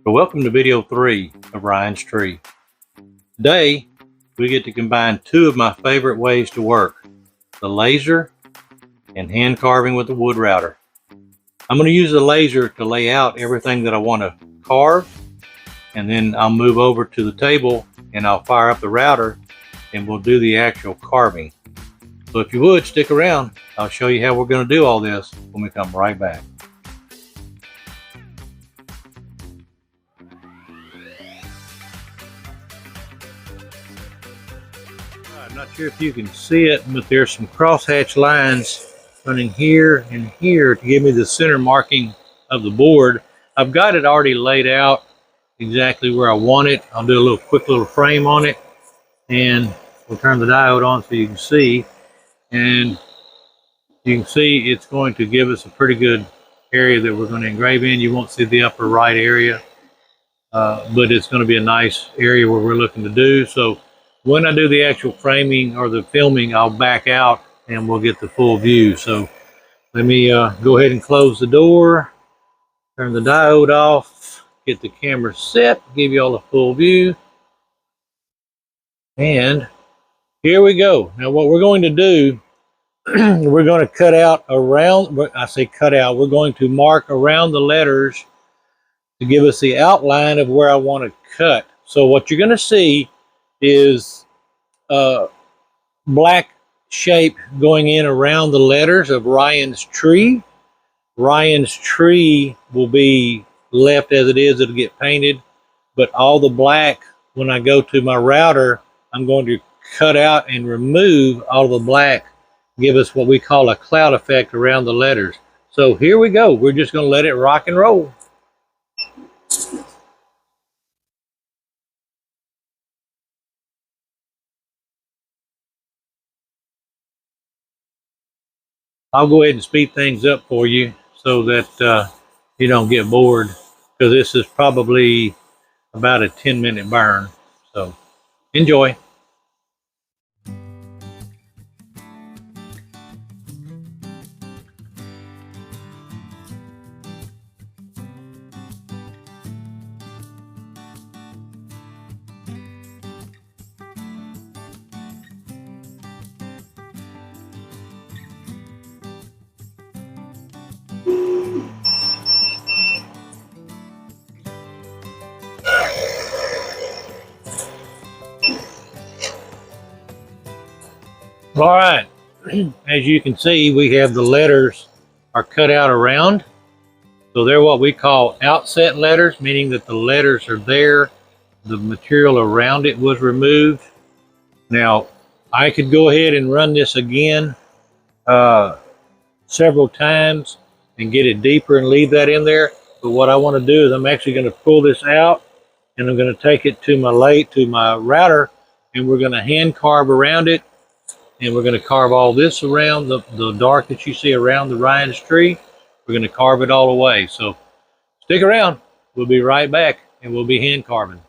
So welcome to video 3 of Ryan's Tree. Today we get to combine two of my favorite ways to work, the laser and hand carving with the wood router. I'm going to use the laser to lay out everything that I want to carve, and then I'll move over to the table and I'll fire up the router and we'll do the actual carving. So if you would, stick around. I'll show you how we're going to do all this when we come right back. I'm not sure if you can see it, but there's some crosshatch lines running here and here to give me the center marking of the board. I've got it already laid out exactly where I want it. I'll do a quick little frame on it, and we'll turn the diode on so you can see. And you can see it's going to give us a pretty good area that we're going to engrave in. You won't see the upper right area, but it's going to be a nice area where we're looking to do. So when I do the actual framing or the filming, I'll back out and we'll get the full view. So let me go ahead and close the door, turn the diode off, get the camera set, give you all a full view. And here we go. Now what we're going to do, we're going to cut out around, I say cut out, we're going to mark around the letters to give us the outline of where I want to cut. So what you're going to see is black shape going in around the letters of Ryan's Tree. Ryan's Tree will be left as it is. It'll get painted, but all the black, when I go to my router, I'm going to cut out and remove all the black, give us what we call a cloud effect around the letters. So here we go. We're just going to let it rock and roll. I'll go ahead and speed things up for you so that you don't get bored, because this is probably about a 10-minute burn. So enjoy. All right, as you can see, we have the letters are cut out around. So they're what we call outset letters, meaning that the letters are there. The material around it was removed. Now, I could go ahead and run this again several times and get it deeper and leave that in there. But what I want to do is I'm actually going to pull this out and I'm going to take it to my router, and we're going to hand carve around it. And we're going to carve all this around the dark that you see around the Ryan's Tree. We're going to carve it all away. So stick around. We'll be right back and we'll be hand carving.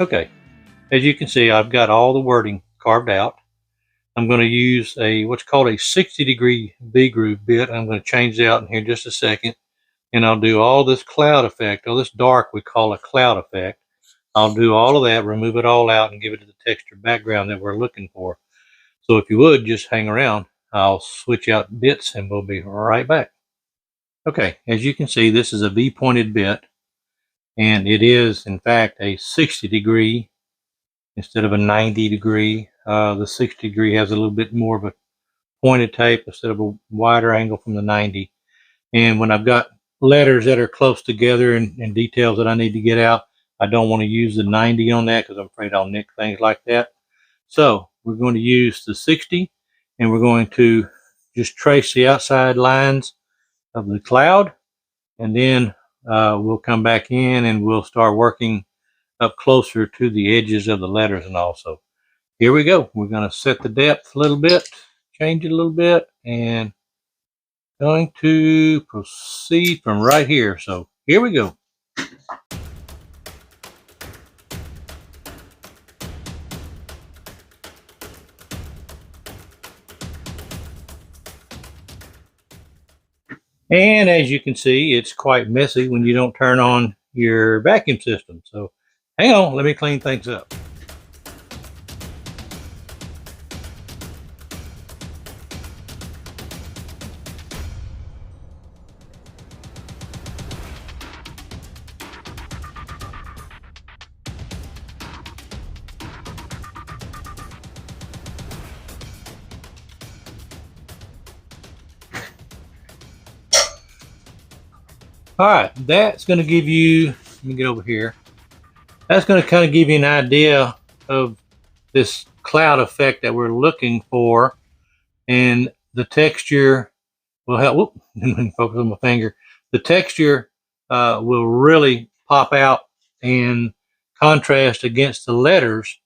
Okay, as you can see, I've got all the wording carved out. I'm going to use what's called a 60-degree V-groove bit. I'm going to change that out in here just a second. And I'll do all this cloud effect, or this dark we call a cloud effect. I'll do all of that, remove it all out, and give it to the texture background that we're looking for. So if you would, just hang around. I'll switch out bits and we'll be right back. Okay, as you can see, this is a V-pointed bit, and it is, in fact, a 60-degree instead of a 90-degree. The 60-degree has a little bit more of a pointed type instead of a wider angle from the 90. And when I've got letters that are close together and details that I need to get out, I don't want to use the 90 on that because I'm afraid I'll nick things like that. So we're going to use the 60, and we're going to just trace the outside lines of the cloud, and then we'll come back in and we'll start working up closer to the edges of the letters. And also, here we go. We're going to set the depth a little bit, change it a little bit, and going to proceed from right here. So here we go. And as you can see, it's quite messy when you don't turn on your vacuum system. So hang on, let me clean things up. All right, that's going to give you, let me get over here. That's going to kind of give you an idea of this cloud effect that we're looking for. And the texture will help. Whoop, focus on my finger. The texture will really pop out and contrast against the letters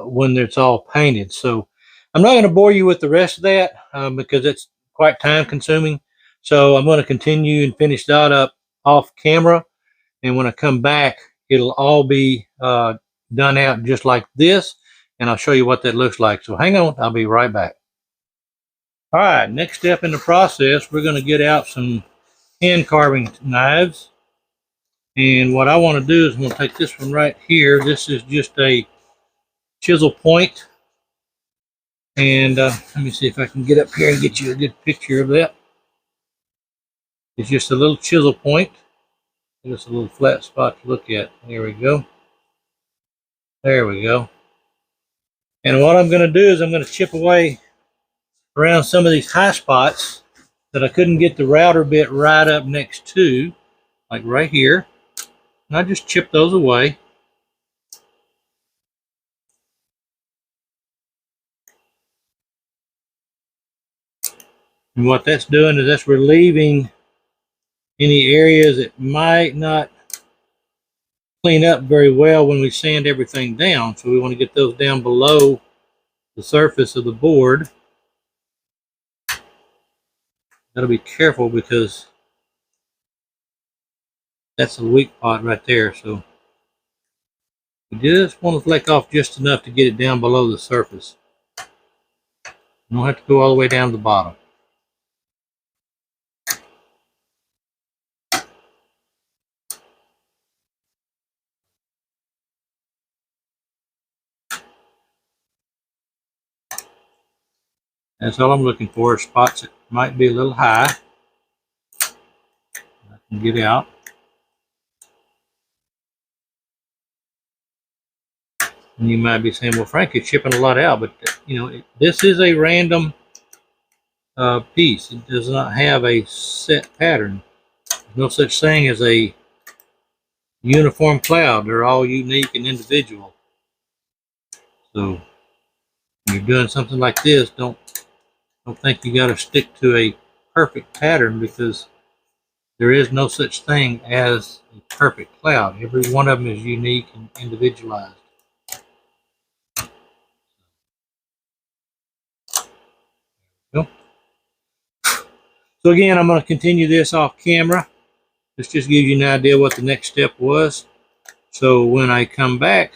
when it's all painted. So I'm not going to bore you with the rest of that because it's quite time consuming. So I'm going to continue and finish that up off camera. And when I come back, it'll all be done out just like this. And I'll show you what that looks like. So hang on, I'll be right back. All right, next step in the process, we're going to get out some hand carving knives. And what I want to do is I'm going to take this one right here. This is just a chisel point. And let me see if I can get up here and get you a good picture of that. It's just a little chisel point. Just a little flat spot to look at. There we go. There we go. And what I'm going to do is I'm going to chip away around some of these high spots that I couldn't get the router bit right up next to, like right here. And I just chip those away. And what that's doing is that's relieving any areas that might not clean up very well when we sand everything down. So we want to get those down below the surface of the board. Gotta be careful because that's a weak spot right there. So we just want to fleck off just enough to get it down below the surface. You don't have to go all the way down to the bottom. That's all I'm looking for, spots that might be a little high. I can get out. And you might be saying, well, Frank, you're chipping a lot out, but you know, this is a random piece. It does not have a set pattern. There's no such thing as a uniform cloud. They're all unique and individual. So when you're doing something like this, don't think you got to stick to a perfect pattern, because there is no such thing as a perfect cloud. Every one of them is unique and individualized. So again, I'm going to continue this off camera. This just gives you an idea what the next step was. So when I come back,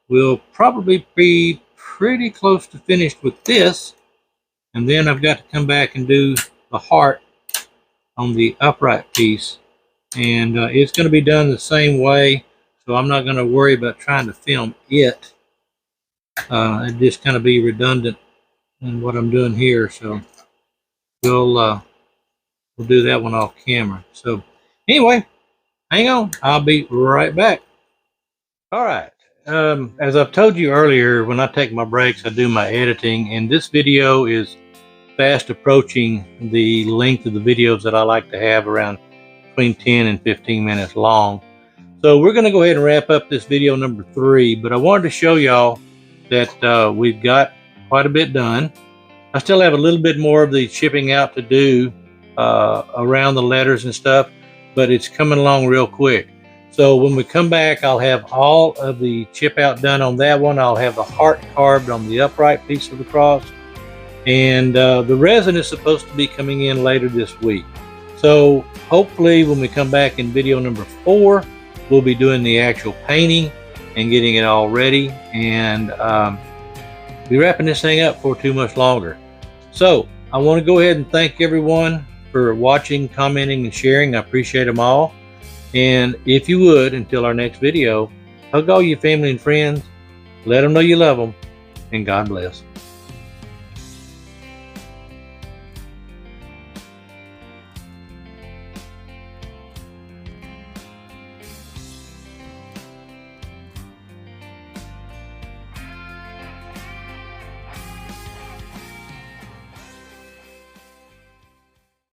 we'll probably be pretty close to finished with this. And then I've got to come back and do the heart on the upright piece. And it's going to be done the same way. So I'm not going to worry about trying to film it. It'd just kind of be redundant and what I'm doing here. So we'll do that one off camera. So anyway, hang on. I'll be right back. All right. As I've told you earlier, when I take my breaks, I do my editing, and this video is fast approaching the length of the videos that I like to have, around between 10 and 15 minutes long. So we're going to go ahead and wrap up this video number 3, but I wanted to show y'all that we've got quite a bit done. I still have a little bit more of the chipping out to do around the letters and stuff, but it's coming along real quick. So when we come back, I'll have all of the chip out done on that one. I'll have the heart carved on the upright piece of the cross, and the resin is supposed to be coming in later this week. So hopefully when we come back in video number 4, we'll be doing the actual painting and getting it all ready, and be wrapping this thing up for too much longer. So I want to go ahead and thank everyone for watching, commenting, and sharing. I appreciate them all. And if you would, until our next video, hug all your family and friends, let them know you love them, and God bless.